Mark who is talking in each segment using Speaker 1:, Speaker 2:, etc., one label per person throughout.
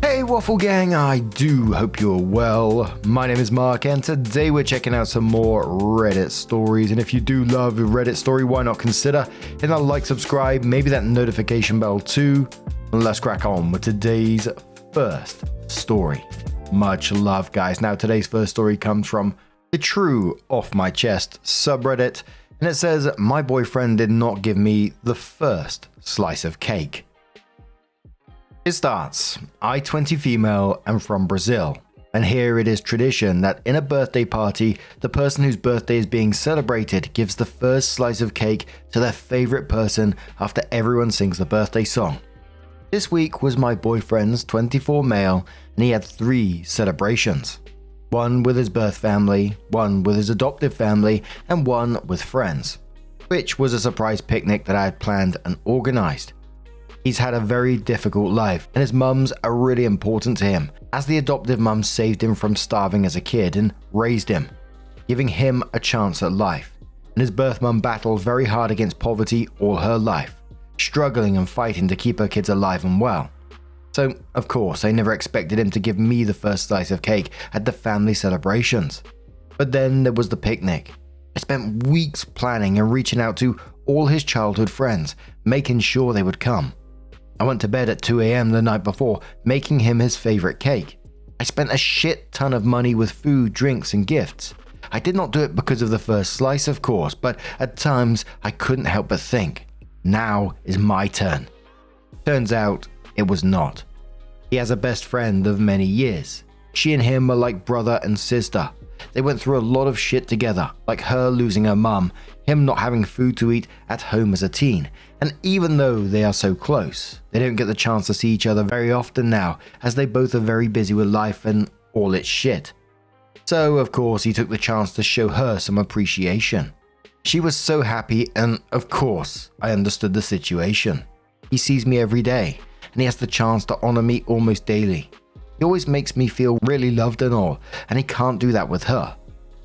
Speaker 1: Hey Waffle Gang, I do hope you're well. My name is Mark and today we're checking out some more Reddit stories, and if you do love a Reddit story, why not consider hitting that like, subscribe, maybe that notification bell too, and let's crack on with today's first story. Much love guys. Now today's first story comes from the True Off My Chest subreddit, and it says, my boyfriend did not give me the first slice of cake. It starts, I 20 female and from Brazil, and here it is tradition that in a birthday party, the person whose birthday is being celebrated gives the first slice of cake to their favorite person after everyone sings the birthday song. This week was my boyfriend's 24 male, and he had 3 celebrations. One with his birth family, one with his adoptive family, and one with friends, which was a surprise picnic that I had planned and organized. He's had a very difficult life, and his mums are really important to him, as the adoptive mum saved him from starving as a kid and raised him, giving him a chance at life. And his birth mum battled very hard against poverty all her life, struggling and fighting to keep her kids alive and well. So, of course, I never expected him to give me the first slice of cake at the family celebrations. But then there was the picnic. I spent weeks planning and reaching out to all his childhood friends, making sure they would come. I went to bed at 2 a.m. the night before, making him his favorite cake. I spent a shit ton of money with food, drinks, and gifts. I did not do it because of the first slice, of course, but at times I couldn't help but think, now is my turn. Turns out, it was not. He has a best friend of many years. She and him are like brother and sister. They went through a lot of shit together, like her losing her mum, him not having food to eat at home as a teen, and even though they are so close, they don't get the chance to see each other very often now, as they both are very busy with life and all its shit. So, of course, he took the chance to show her some appreciation. She was so happy, and of course, I understood the situation. He sees me every day, and he has the chance to honor me almost daily. He always makes me feel really loved and all, and he can't do that with her.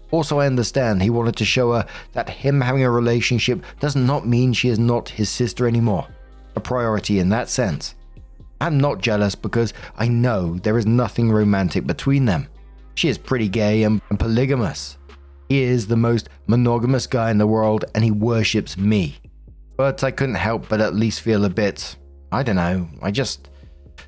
Speaker 1: Also, I understand he wanted to show her that him having a relationship does not mean she is not his sister anymore, a priority in that sense. I'm not jealous because I know there is nothing romantic between them. She is pretty gay and polygamous. He is the most monogamous guy in the world and he worships me. But I couldn't help but at least feel a bit, I don't know,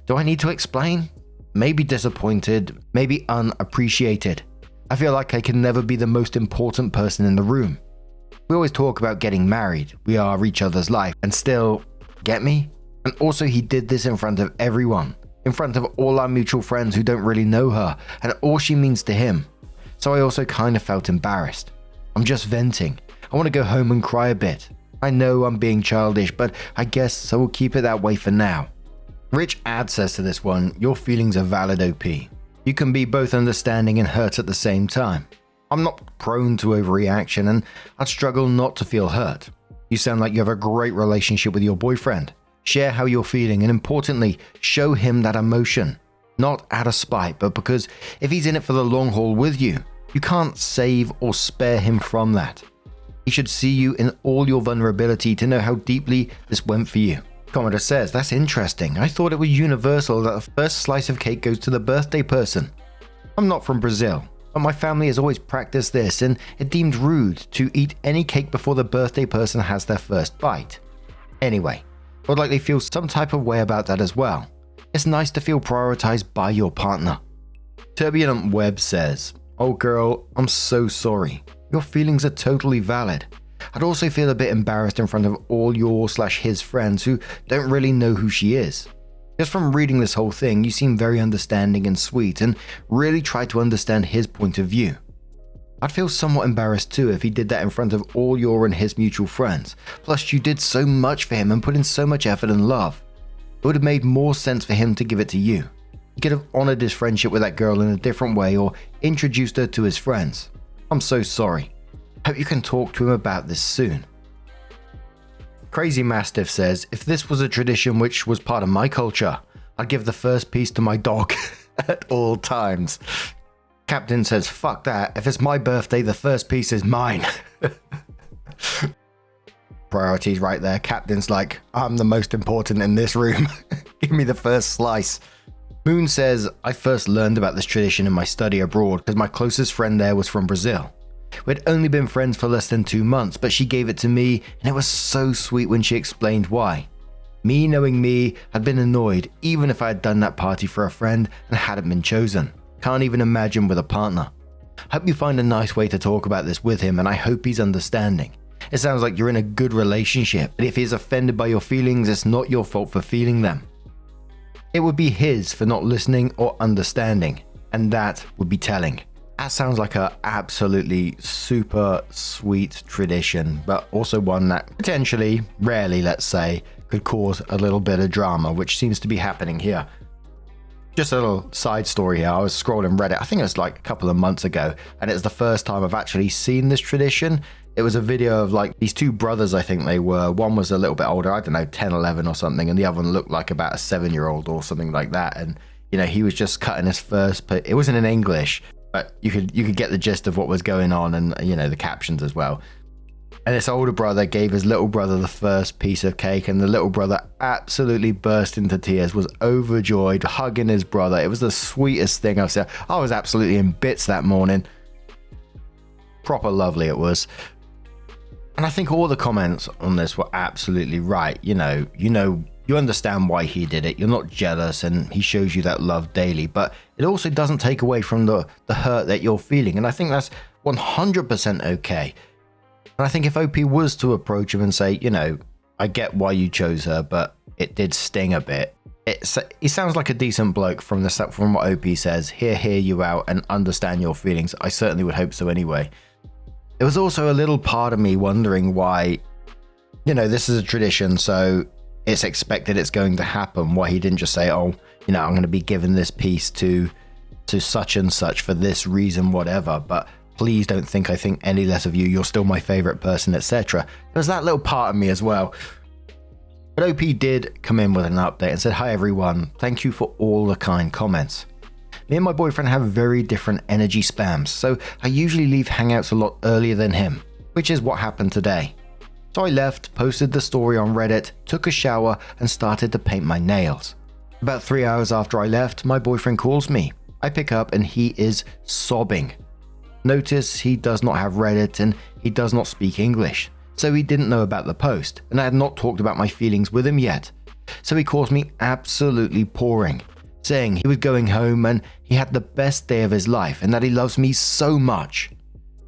Speaker 1: do I need to explain? Maybe disappointed, maybe unappreciated. I feel like I can never be the most important person in the room. We always talk about getting married, we are each other's life, and still, get me? And also he did this in front of everyone, in front of all our mutual friends who don't really know her, and all she means to him. So I also kind of felt embarrassed. I'm just venting. I want to go home and cry a bit. I know I'm being childish, but I guess I will keep it that way for now. Rich Ad says to this one, your feelings are valid OP. You can be both understanding and hurt at the same time. I'm not prone to overreaction and I'd struggle not to feel hurt. You sound like you have a great relationship with your boyfriend. Share how you're feeling and importantly, show him that emotion. Not out of spite, but because if he's in it for the long haul with you, you can't save or spare him from that. He should see you in all your vulnerability to know how deeply this went for you. Commenter says, that's interesting. I thought it was universal that the first slice of cake goes to the birthday person. I'm not from Brazil, but my family has always practiced this and it deemed rude to eat any cake before the birthday person has their first bite. Anyway, I would likely feel some type of way about that as well. It's nice to feel prioritized by your partner. Turbulent Web says, oh girl, I'm so sorry. Your feelings are totally valid. I'd also feel a bit embarrassed in front of all your/his friends who don't really know who she is. Just from reading this whole thing, you seem very understanding and sweet and really try to understand his point of view. I'd feel somewhat embarrassed too if he did that in front of all your and his mutual friends. Plus you did so much for him and put in so much effort and love. It would have made more sense for him to give it to you. He could have honored his friendship with that girl in a different way or introduced her to his friends. I'm so sorry. Hope you can talk to him about this soon. Crazy Mastiff says, if this was a tradition which was part of my culture, I'd give the first piece to my dog at all times. Captain says, fuck that. If it's my birthday, the first piece is mine. Priorities right there. Captain's like, I'm the most important in this room. Give me the first slice. Moon says, I first learned about this tradition in my study abroad because my closest friend there was from Brazil. We'd only been friends for less than 2 months, but she gave it to me, and it was so sweet when she explained why. Me knowing me, had been annoyed even if I had done that party for a friend and hadn't been chosen. Can't even imagine with a partner. Hope you find a nice way to talk about this with him, and I hope he's understanding. It sounds like you're in a good relationship, but if he's offended by your feelings, it's not your fault for feeling them. It would be his for not listening or understanding, and that would be telling. That sounds like a absolutely super sweet tradition, but also one that potentially, rarely let's say, could cause a little bit of drama, which seems to be happening here. Just a little side story here. I was scrolling Reddit, I think it was like a couple of months ago, and it's the first time I've actually seen this tradition. It was a video of like these two brothers, I think they were. One was a little bit older, I don't know, 10, 11 or something, and the other one looked like about a 7-year-old or something like that. And, you know, he was just cutting his first, it wasn't in English, but you could get the gist of what was going on and, you know, the captions as well. And this older brother gave his little brother the first piece of cake, and the little brother absolutely burst into tears, was overjoyed, hugging his brother. It was the sweetest thing I've seen. I was absolutely in bits that morning. Proper lovely it was. And I think all the comments on this were absolutely right. You understand why he did it. You're not jealous, and he shows you that love daily, but it also doesn't take away from the hurt that you're feeling. And I think that's 100% okay. And I think if OP was to approach him and say, you know, I get why you chose her, but it did sting a bit. He sounds like a decent bloke from what OP says. Hear you out and understand your feelings. I certainly would hope so anyway. There was also a little part of me wondering why, you know, this is a tradition, so it's expected it's going to happen. Why he didn't just say, oh, you know, I'm going to be giving this piece to such and such for this reason, whatever. But please don't think I think any less of you. You're still my favorite person, etc. There's that little part of me as well. But OP did come in with an update and said, hi everyone, thank you for all the kind comments. Me and my boyfriend have very different energy spams, so I usually leave hangouts a lot earlier than him, which is what happened today. So I left, posted the story on Reddit, took a shower, and started to paint my nails. About 3 hours after I left, my boyfriend calls me. I pick up and he is sobbing. Notice he does not have Reddit and he does not speak English, so he didn't know about the post, and I had not talked about my feelings with him yet. So he calls me absolutely pouring, saying he was going home and he had the best day of his life and that he loves me so much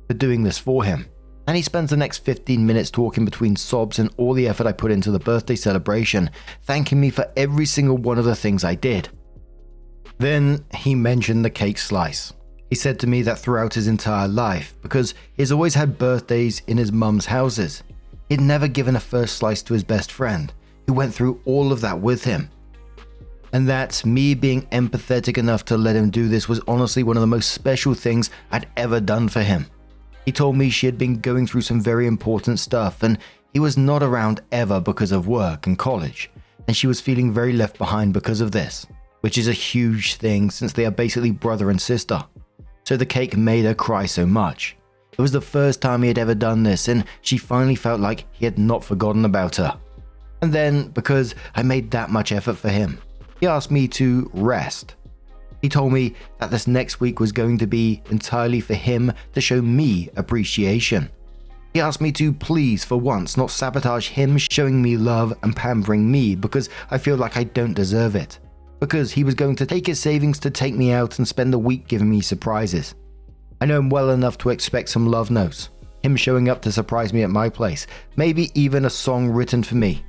Speaker 1: for doing this for him. And he spends the next 15 minutes talking between sobs and all the effort I put into the birthday celebration, thanking me for every single one of the things I did. Then he mentioned the cake slice. He said to me that throughout his entire life, because he's always had birthdays in his mum's houses, he'd never given a first slice to his best friend, who went through all of that with him. And that me being empathetic enough to let him do this was honestly one of the most special things I'd ever done for him. He told me she had been going through some very important stuff and he was not around ever because of work and college, and she was feeling very left behind because of this, which is a huge thing since they are basically brother and sister. So the cake made her cry so much. It was the first time he had ever done this, and she finally felt like he had not forgotten about her. And then, because I made that much effort for him, he asked me to rest. He told me that this next week was going to be entirely for him to show me appreciation. He asked me to please, for once, not sabotage him showing me love and pampering me because I feel like I don't deserve it. Because he was going to take his savings to take me out and spend the week giving me surprises. I know him well enough to expect some love notes, him showing up to surprise me at my place, maybe even a song written for me.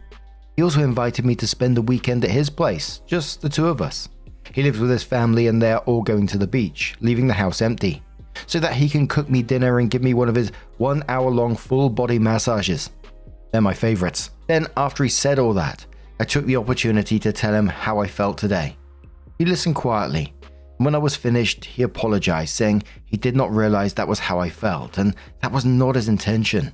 Speaker 1: He also invited me to spend the weekend at his place, just the two of us. He lives with his family and they're all going to the beach, leaving the house empty, so that he can cook me dinner and give me one of his 1 hour long full body massages. They're my favorites. Then after he said all that, I took the opportunity to tell him how I felt today. He listened quietly, and when I was finished, he apologized, saying he did not realize that was how I felt, and that was not his intention.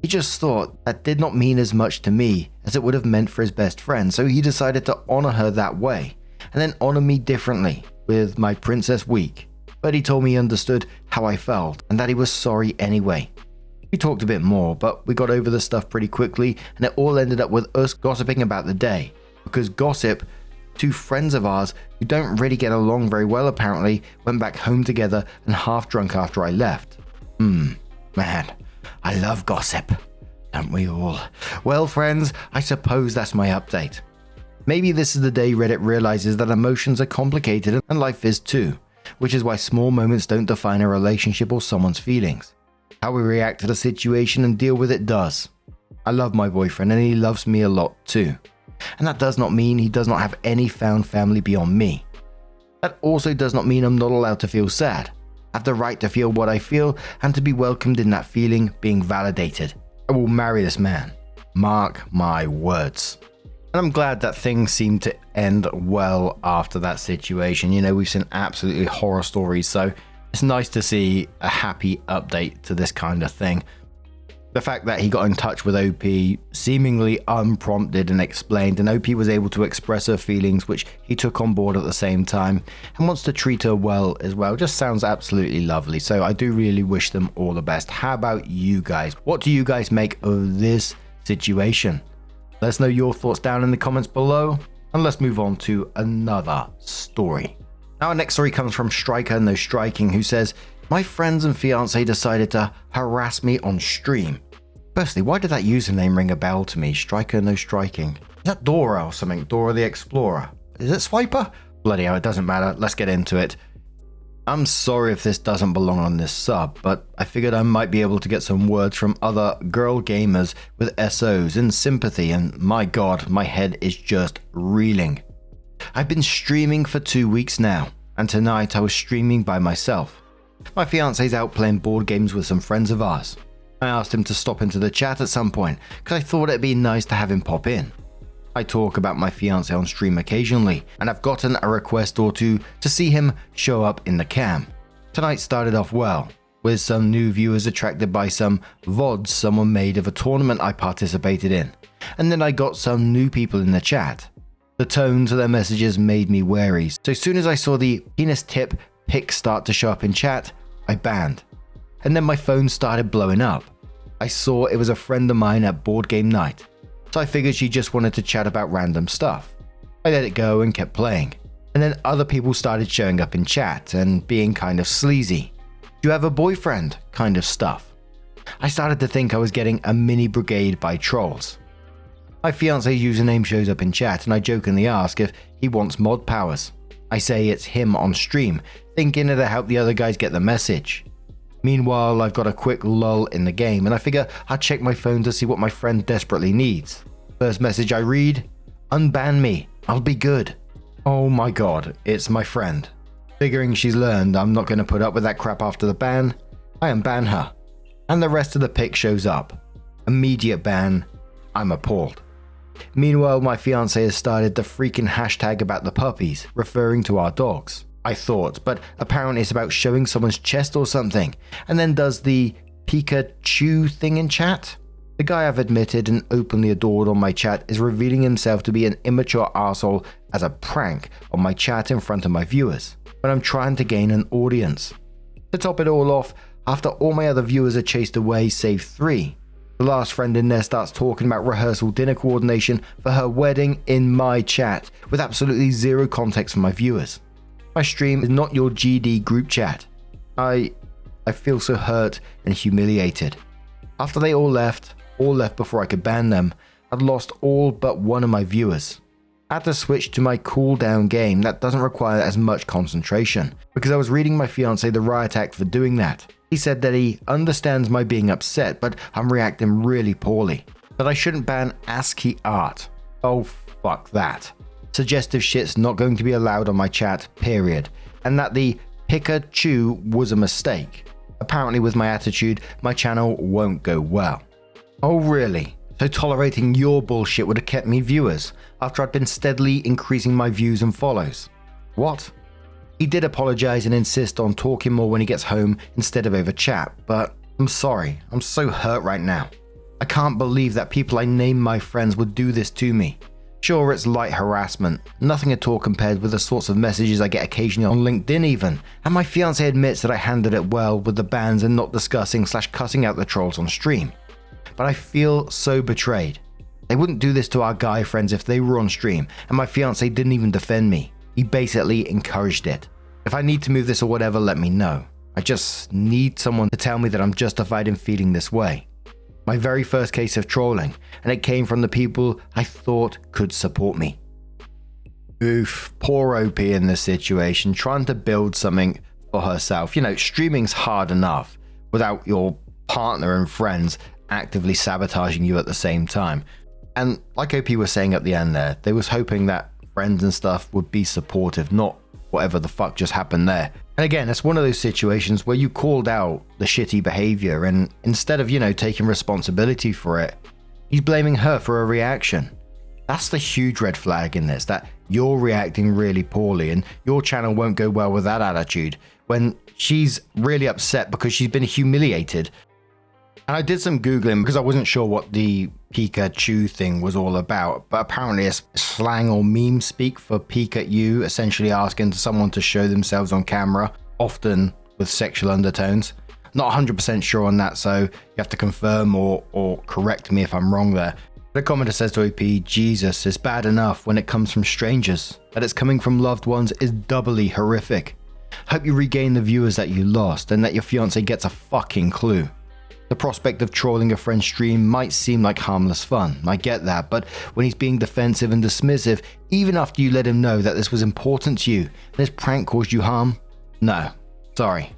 Speaker 1: He just thought that did not mean as much to me as it would have meant for his best friend, so he decided to honor her that way, and then honor me differently with my Princess Week. But he told me he understood how I felt, and that he was sorry anyway. We talked a bit more, but we got over the stuff pretty quickly, and it all ended up with us gossiping about the day, because gossip Two friends of ours who don't really get along very well apparently went back home together and half drunk after I left. Man, I love gossip. Don't we all? Well, friends, I suppose that's my update. Maybe this is the day Reddit realizes that emotions are complicated and life is too, which is why small moments don't define a relationship or someone's feelings. How we react to the situation and deal with it does. I love my boyfriend and he loves me a lot too. And that does not mean he does not have any found family beyond me. That also does not mean I'm not allowed to feel sad. I have the right to feel what I feel and to be welcomed in that feeling, being validated. I will marry this man. Mark my words. And I'm glad that things seem to end well after that situation. You know, we've seen absolutely horror stories, so it's nice to see a happy update to this kind of thing. The fact that he got in touch with OP seemingly unprompted and explained, and OP was able to express her feelings, which he took on board at the same time and wants to treat her well as well, just sounds absolutely lovely. So I do really wish them all the best. How about you guys? What do you guys make of this situation? Let us know your thoughts down in the comments below, and let's move on to another story. Now, our next story comes from Striker No Striking, who says, my friends and fiance decided to harass me on stream. Firstly, why did that username ring a bell to me? Striker No Striking. Is that Dora or something? Dora the Explorer? Is it Swiper? Bloody hell, it doesn't matter. Let's get into it. I'm sorry if this doesn't belong on this sub, but I figured I might be able to get some words from other girl gamers with SOs and sympathy, and my god, my head is just reeling. I've been streaming for 2 weeks now, and tonight I was streaming by myself. My fiance's out playing board games with some friends of ours. I asked him to stop into the chat at some point, because I thought it'd be nice to have him pop in. I talk about my fiance on stream occasionally, and I've gotten a request or two to see him show up in the cam. Tonight started off well, with some new viewers attracted by some VODs someone made of a tournament I participated in, and then I got some new people in the chat. The tone to their messages made me wary, so as soon as I saw the penis tip pic start to show up in chat, I banned. And then my phone started blowing up. I saw it was a friend of mine at board game night, so I figured she just wanted to chat about random stuff. I let it go and kept playing, and then other people started showing up in chat and being kind of sleazy. Do you have a boyfriend? Kind of stuff. I started to think I was getting a mini brigade by trolls. My fiance's username shows up in chat and I jokingly ask if he wants mod powers. I say it's him on stream, thinking it'll help the other guys get the message. Meanwhile, I've got a quick lull in the game and I figure I'll check my phone to see what my friend desperately needs. First message I read, unban me, I'll be good. Oh my god, it's my friend. Figuring she's learned I'm not going to put up with that crap after the ban, I unban her. And the rest of the pic shows up. Immediate ban, I'm appalled. Meanwhile, my fiance has started the freaking hashtag about the puppies, referring to our dogs. I thought, but apparently it's about showing someone's chest or something, and then does the Pikachu thing in chat. The guy I've admitted and openly adored on my chat is revealing himself to be an immature arsehole as a prank on my chat in front of my viewers, when I'm trying to gain an audience. To top it all off, after all my other viewers are chased away save 3, the last friend in there starts talking about rehearsal dinner coordination for her wedding in my chat, with absolutely zero context from my viewers. My stream is not your GD group chat. I feel so hurt and humiliated. After they all left before I could ban them, I'd lost all but one of my viewers. I had to switch to my cooldown game that doesn't require as much concentration, because I was reading my fiance the riot act for doing that. He said that he understands my being upset, but I'm reacting really poorly. That I shouldn't ban ASCII art. Oh, fuck that. Suggestive shit's not going to be allowed on my chat, period. And that the Pikachu was a mistake. Apparently with my attitude, my channel won't go well. Oh really? So tolerating your bullshit would have kept me viewers, after I'd been steadily increasing my views and follows. What? He did apologize and insist on talking more when he gets home instead of over chat, but I'm sorry, I'm so hurt right now. I can't believe that people I name my friends would do this to me. Sure, it's light harassment, nothing at all compared with the sorts of messages I get occasionally on LinkedIn even, and my fiance admits that I handled it well with the bans and not discussing / cussing out the trolls on stream. But I feel so betrayed. They wouldn't do this to our guy friends if they were on stream, and my fiance didn't even defend me. He basically encouraged it. If I need to move this or whatever, let me know. I just need someone to tell me that I'm justified in feeling this way. My very first case of trolling, and it came from the people I thought could support me. Oof, poor OP in this situation, trying to build something for herself. Streaming's hard enough without your partner and friends actively sabotaging you at the same time. And like OP was saying at the end there, they was hoping that friends and stuff would be supportive, not whatever the fuck just happened there. And again, it's one of those situations where you called out the shitty behavior, and instead of, taking responsibility for it, he's blaming her for a reaction. That's the huge red flag in this, that you're reacting really poorly and your channel won't go well with that attitude when she's really upset because she's been humiliated. And I did some Googling because I wasn't sure what the Pikachu thing was all about, but apparently it's slang or meme speak for peek at you, essentially asking someone to show themselves on camera, often with sexual undertones. Not 100% sure on that, so you have to confirm or correct me if I'm wrong there. The commenter says to OP, Jesus, it's bad enough when it comes from strangers. That it's coming from loved ones is doubly horrific. Hope you regain the viewers that you lost and that your fiance gets a fucking clue. The prospect of trolling a friend's stream might seem like harmless fun, I get that, but when he's being defensive and dismissive, even after you let him know that this was important to you and this prank caused you harm, no, sorry,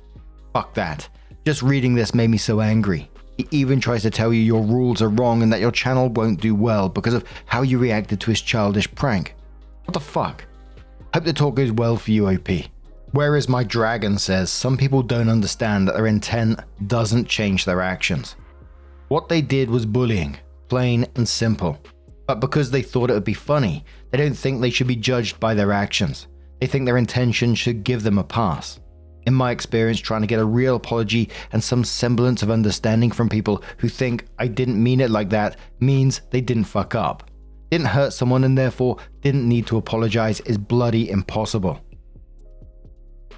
Speaker 1: fuck that. Just reading this made me so angry. He even tries to tell you your rules are wrong and that your channel won't do well because of how you reacted to his childish prank. What the fuck? Hope the talk goes well for you, OP. Where is my dragon says some people don't understand that their intent doesn't change their actions. What they did was bullying, plain and simple. But because they thought it would be funny, they don't think they should be judged by their actions. They think their intention should give them a pass. In my experience, trying to get a real apology and some semblance of understanding from people who think I didn't mean it like that means they didn't fuck up. Didn't hurt someone and therefore didn't need to apologize is bloody impossible.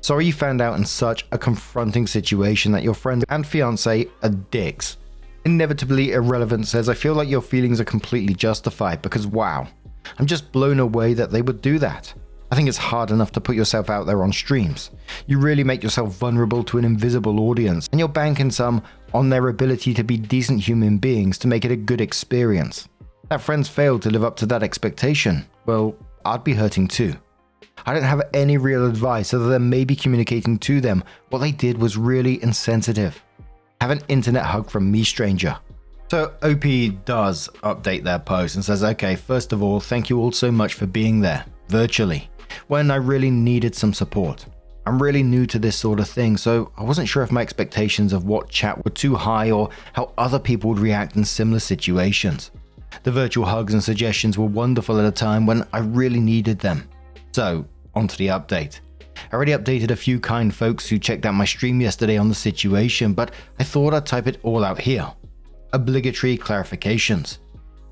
Speaker 1: Sorry you found out in such a confronting situation that your friend and fiance are dicks. Inevitably Irrelevant says, I feel like your feelings are completely justified because wow, I'm just blown away that they would do that. I think it's hard enough to put yourself out there on streams. You really make yourself vulnerable to an invisible audience, and you're banking some on their ability to be decent human beings to make it a good experience. That friends failed to live up to that expectation. Well, I'd be hurting too. I don't have any real advice other than maybe communicating to them what they did was really insensitive. Have an internet hug from me, stranger. So OP does update their post and says, okay, first of all, thank you all so much for being there, virtually, when I really needed some support. I'm really new to this sort of thing, so I wasn't sure if my expectations of what chat were too high or how other people would react in similar situations. The virtual hugs and suggestions were wonderful at a time when I really needed them. So, onto the update. I already updated a few kind folks who checked out my stream yesterday on the situation, but I thought I'd type it all out here. Obligatory clarifications.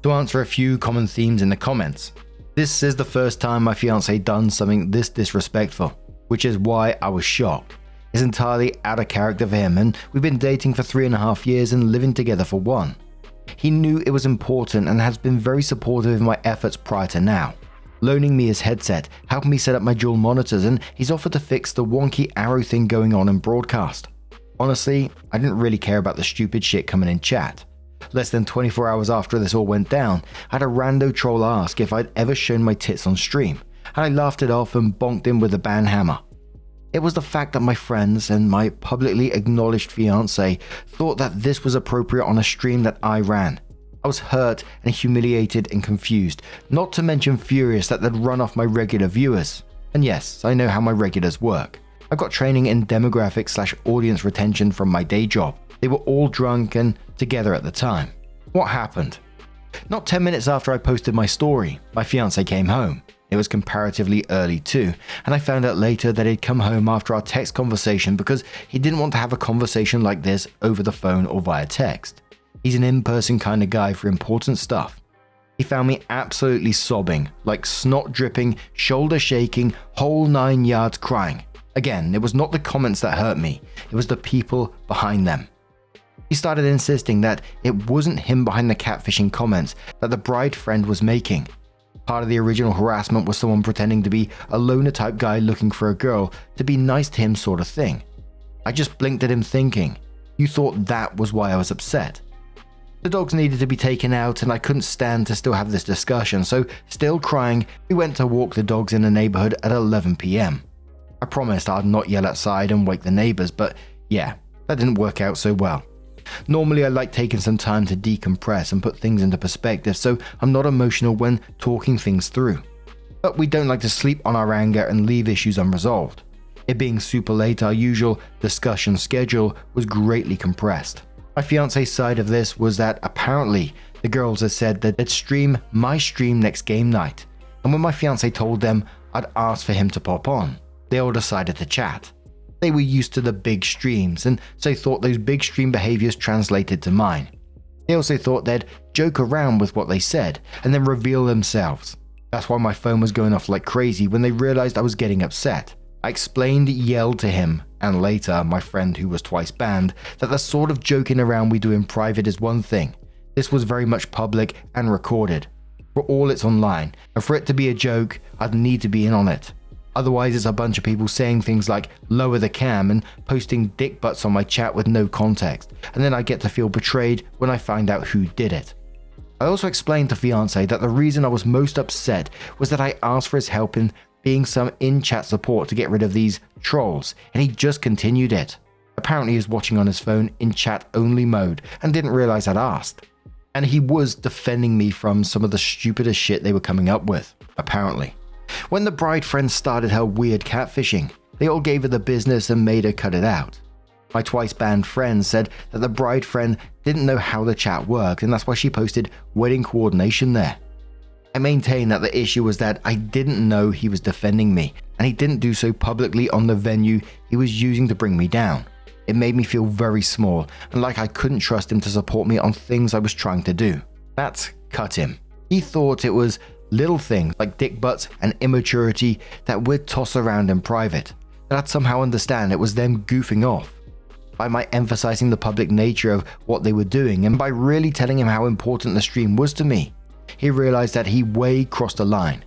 Speaker 1: To answer a few common themes in the comments. This is the first time my fiance done something this disrespectful, which is why I was shocked. It's entirely out of character for him, and we've been dating for 3.5 years and living together for 1. He knew it was important and has been very supportive of my efforts prior to now, loaning me his headset, helping me set up my dual monitors, and he's offered to fix the wonky arrow thing going on in broadcast. Honestly, I didn't really care about the stupid shit coming in chat. Less than 24 hours after this all went down, I had a rando troll ask if I'd ever shown my tits on stream, and I laughed it off and bonked him with a ban hammer. It was the fact that my friends and my publicly acknowledged fiance thought that this was appropriate on a stream that I ran. I was hurt and humiliated and confused, not to mention furious that they'd run off my regular viewers. And yes, I know how my regulars work. I've got training in demographic/audience retention from my day job. They were all drunk and together at the time. What happened? Not 10 minutes after I posted my story, my fiance came home. It was comparatively early too, and I found out later that he'd come home after our text conversation because he didn't want to have a conversation like this over the phone or via text. He's an in-person kind of guy for important stuff. He found me absolutely sobbing, like snot dripping, shoulder shaking, whole 9 yards crying. Again, it was not the comments that hurt me, it was the people behind them. He started insisting that it wasn't him behind the catfishing comments that the bride friend was making. Part of the original harassment was someone pretending to be a loner type guy looking for a girl to be nice to him sort of thing. I just blinked at him thinking, you thought that was why I was upset. The dogs needed to be taken out and I couldn't stand to still have this discussion, so still crying, we went to walk the dogs in the neighborhood at 11 p.m. I promised I'd not yell outside and wake the neighbors, but yeah, that didn't work out so well. Normally I like taking some time to decompress and put things into perspective, so I'm not emotional when talking things through. But we don't like to sleep on our anger and leave issues unresolved. It being super late, our usual discussion schedule was greatly compressed. My fiance's side of this was that apparently the girls had said that they'd stream my stream next game night, and when my fiance told them I'd asked for him to pop on, they all decided to chat. They were used to the big streams and so thought those big stream behaviors translated to mine. They also thought they'd joke around with what they said and then reveal themselves. That's why my phone was going off like crazy when they realized I was getting upset. I explained, yelled to him, and later my friend who was twice banned, that the sort of joking around we do in private is one thing. This was very much public and recorded. For all it's online, and for it to be a joke, I'd need to be in on it. Otherwise it's a bunch of people saying things like lower the cam and posting dick butts on my chat with no context, and then I get to feel betrayed when I find out who did it. I also explained to fiance that the reason I was most upset was that I asked for his help in being some in-chat support to get rid of these trolls, and he just continued it. Apparently he was watching on his phone in chat-only mode and didn't realize I'd asked. And he was defending me from some of the stupidest shit they were coming up with, apparently. When the bride friend started her weird catfishing, they all gave her the business and made her cut it out. My twice banned friend said that the bride friend didn't know how the chat worked, and that's why she posted wedding coordination there. I maintain that the issue was that I didn't know he was defending me, and he didn't do so publicly on the venue he was using to bring me down. It made me feel very small, and like I couldn't trust him to support me on things I was trying to do. That cut him. He thought it was little things like dick butts and immaturity that we'd toss around in private, that I'd somehow understand it was them goofing off. By my emphasizing the public nature of what they were doing, and by really telling him how important the stream was to me, he realized that he way crossed a line.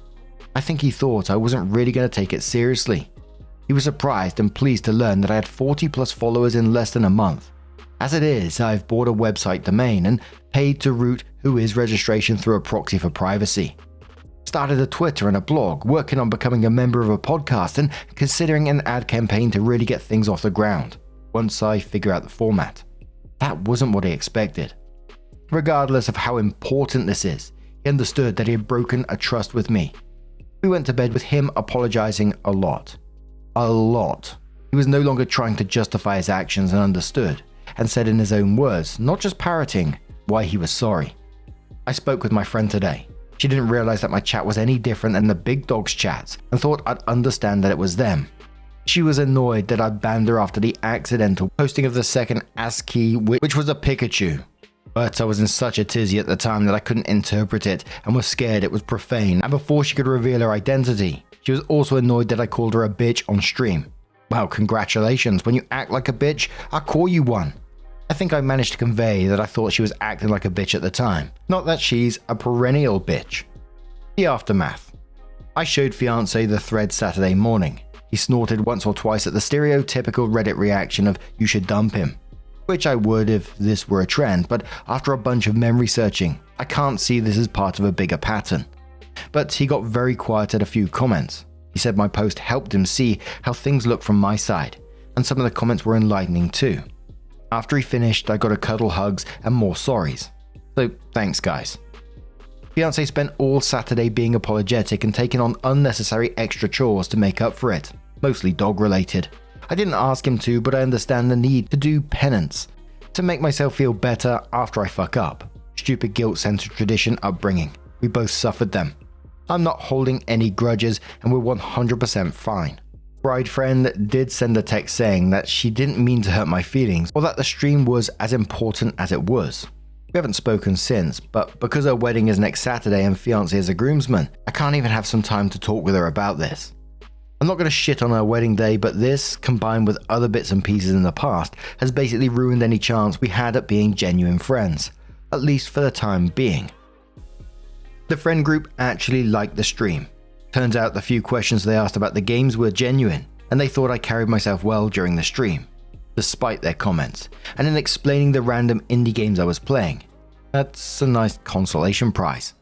Speaker 1: I think he thought I wasn't really going to take it seriously. He was surprised and pleased to learn that I had 40 plus followers in less than a month. As it is, I've bought a website domain and paid to route Whois registration through a proxy for privacy. Started a Twitter and a blog, working on becoming a member of a podcast and considering an ad campaign to really get things off the ground, once I figure out the format. That wasn't what he expected. Regardless of how important this is, he understood that he had broken a trust with me. We went to bed with him apologizing a lot. A lot. He was no longer trying to justify his actions and understood, and said in his own words, not just parroting, why he was sorry. I spoke with my friend today. She didn't realize that my chat was any different than the big dogs' chats and thought I'd understand that it was them. She was annoyed that I banned her after the accidental posting of the second ASCII, which was a Pikachu. But I was in such a tizzy at the time that I couldn't interpret it and was scared it was profane, and before she could reveal her identity, she was also annoyed that I called her a bitch on stream. Well, congratulations, when you act like a bitch, I'll call you one. I think I managed to convey that I thought she was acting like a bitch at the time, not that she's a perennial bitch. The aftermath. I showed fiance the thread Saturday morning. He snorted once or twice at the stereotypical Reddit reaction of you should dump him. Which I would if this were a trend, but after a bunch of memory searching, I can't see this as part of a bigger pattern. But he got very quiet at a few comments. He said my post helped him see how things look from my side, and some of the comments were enlightening too. After he finished, I got a cuddle hugs and more sorries. So thanks guys. Fiance spent all Saturday being apologetic and taking on unnecessary extra chores to make up for it, mostly dog related. I didn't ask him to, but I understand the need to do penance, to make myself feel better after I fuck up. Stupid guilt-centered tradition upbringing. We both suffered them. I'm not holding any grudges and we're 100% fine. Bride friend did send a text saying that she didn't mean to hurt my feelings or that the stream was as important as it was. We haven't spoken since, but because her wedding is next Saturday and fiance is a groomsman, I can't even have some time to talk with her about this. I'm not going to shit on her wedding day, but this, combined with other bits and pieces in the past, has basically ruined any chance we had at being genuine friends, at least for the time being. The friend group actually liked the stream. Turns out the few questions they asked about the games were genuine, and they thought I carried myself well during the stream, despite their comments, and in explaining the random indie games I was playing. That's a nice consolation prize.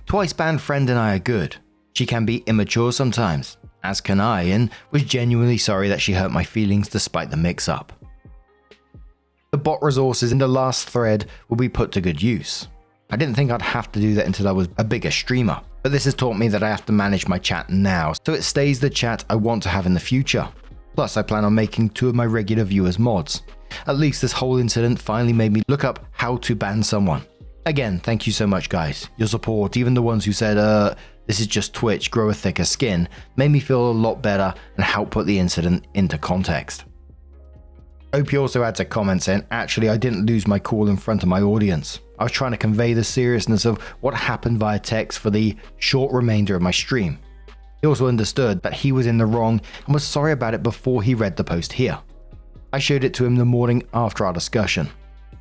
Speaker 1: Twice banned friend and I are good. She can be immature sometimes, as can I, and was genuinely sorry that she hurt my feelings despite the mix-up. The bot resources in the last thread will be put to good use. I didn't think I'd have to do that until I was a bigger streamer, but this has taught me that I have to manage my chat now, so it stays the chat I want to have in the future. Plus, I plan on making 2 of my regular viewers mods. At least this whole incident finally made me look up how to ban someone. Again, thank you so much guys. Your support, even the ones who said, this is just Twitch, grow a thicker skin, made me feel a lot better and helped put the incident into context. Opie also adds a comment saying, actually I didn't lose my cool in front of my audience. I was trying to convey the seriousness of what happened via text for the short remainder of my stream. He also understood that he was in the wrong and was sorry about it before he read the post here. I showed it to him the morning after our discussion.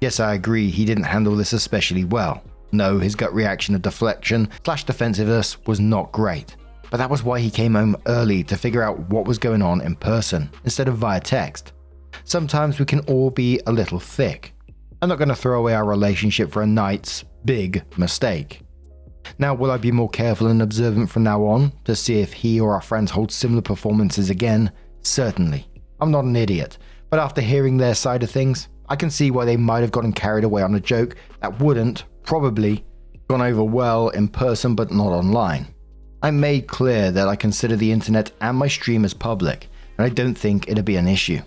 Speaker 1: Yes, I agree, he didn't handle this especially well. No, his gut reaction of deflection/defensiveness was not great. But that was why he came home early to figure out what was going on in person, instead of via text. Sometimes we can all be a little thick. I'm not going to throw away our relationship for a night's big mistake. Now, will I be more careful and observant from now on to see if he or our friends hold similar performances again? Certainly. I'm not an idiot, but after hearing their side of things, I can see why they might have gotten carried away on a joke that wouldn't, probably, gone over well in person but not online. I made clear that I consider the internet and my stream as public, and I don't think it'd be an issue.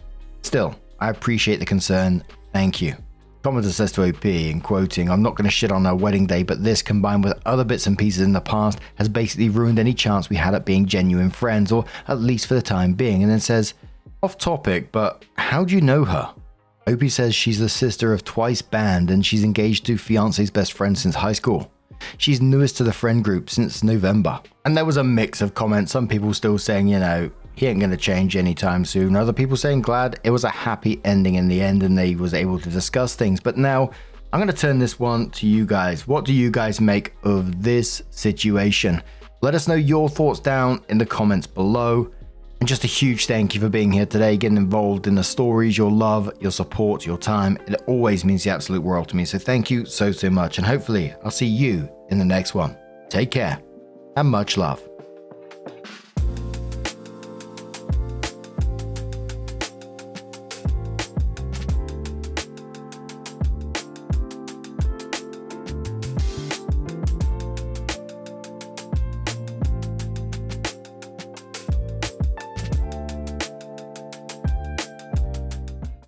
Speaker 1: Still, I appreciate the concern, thank you. Commenter says to OP, in quoting, I'm not going to shit on her wedding day, but this, combined with other bits and pieces in the past, has basically ruined any chance we had at being genuine friends, or at least for the time being, and then says, off topic, but how do you know her? Opie says she's the sister of Twice Banned and she's engaged to fiance's best friend since high school. She's newest to the friend group since November. And there was a mix of comments, some people still saying, he ain't gonna change anytime soon. Other people saying glad it was a happy ending in the end and they was able to discuss things. But now, I'm gonna turn this one to you guys. What do you guys make of this situation? Let us know your thoughts down in the comments below. And just a huge thank you for being here today, getting involved in the stories, your love, your support, your time. It always means the absolute world to me. So thank you so much. And hopefully I'll see you in the next one. Take care and much love.